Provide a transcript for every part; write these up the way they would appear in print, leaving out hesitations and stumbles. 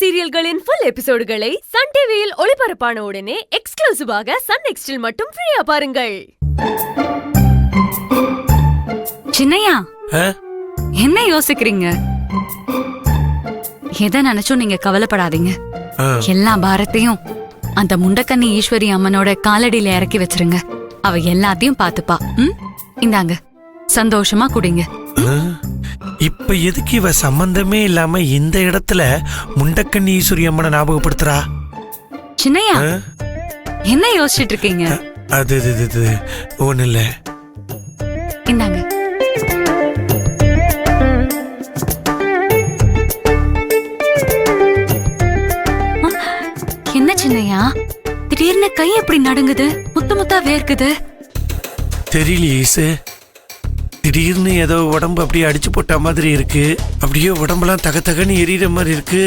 சீரியல்களின் full எபிசோடுகளை Sun டிவியில் ஒளிபரப்பான உடனே எக்ஸ்க்ளூசிவாக சன் நெக்ஸ்டில் மட்டும் ஃப்ரீயா பாருங்கள். சின்னையா, என்ன யோசிக்கிறீங்க? எதை நினைச்சும் நீங்க கவலைப்படாதீங்க. எல்லா பாரத்தையும் அந்த முண்டக்கண்ணி ஈஸ்வரி அம்மனோட காலடியில இறக்கி வச்சிருங்க. அவ எல்லாத்தையும் பாத்துப்பா. இந்தாங்க, சந்தோஷமா குடிங்க. இப்ப எதுக்கு இவ சம்பந்தமே இல்லாம இந்த இடத்துல முண்டக்கண்ணி ஈஸ்வரி அம்மனை ஞாபகப்படுத்துறா? சின்னையா, என்ன யோசிச்சுட்டு இருக்கீங்க? அது ஒண்ணு இல்ல. இந்தாங்க. என்ன சின்னையா, திடீர்னு கை எப்படி நடுங்குது? முத்து முத்தா வேர்க்குது. தெரியல ஈசு, திடீர்னு ஏதோ உடம்பு அப்படியே அடிச்சு போட்ட மாதிரி இருக்கு. அப்படியே உடம்பெல்லாம் தகன்னு எரியுற மாதிரி இருக்கு.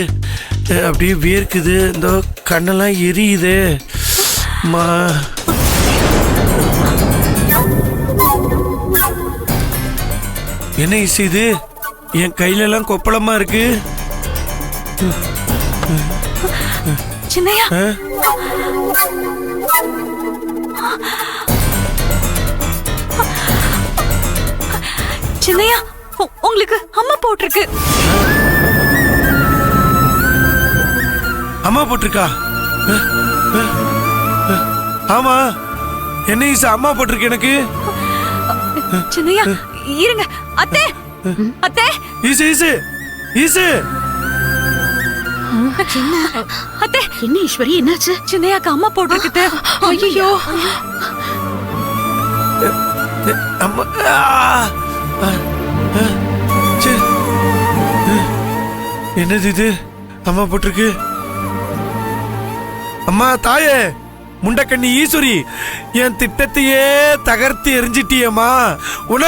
அப்படியே வேர்க்குது. இந்த கண்ணெல்லாம் எரியுது. என்ன ஈசு இது? என் கையில எல்லாம் கொப்பளமா இருக்கு. சின்னையா, சின்னையா, உங்களுக்கு அம்மா போட்டிருக்கு. அம்மா போட்டிருக்கா? ஆமா, என்ன ஈசு அம்மா போட்டிருக்கு எனக்கு? சின்னையா, இருங்க. அத்தே, அத்தே. ஈசு ஈசு ஈசு. அத்தே, என்ன ஈஸ்வரி, என்னாச்சு? சின்னையாக்கு அம்மா போட்டிருக்கு. ஐயோ, அம்மா. என்னது இது? அம்மா போட்டிருக்கு. அம்மா தாயே, முண்டக்கண்ணி ஈஸ்வரி, என் திட்டத்தையே தகர்த்து எரிஞ்சிட்டியம்மா. உன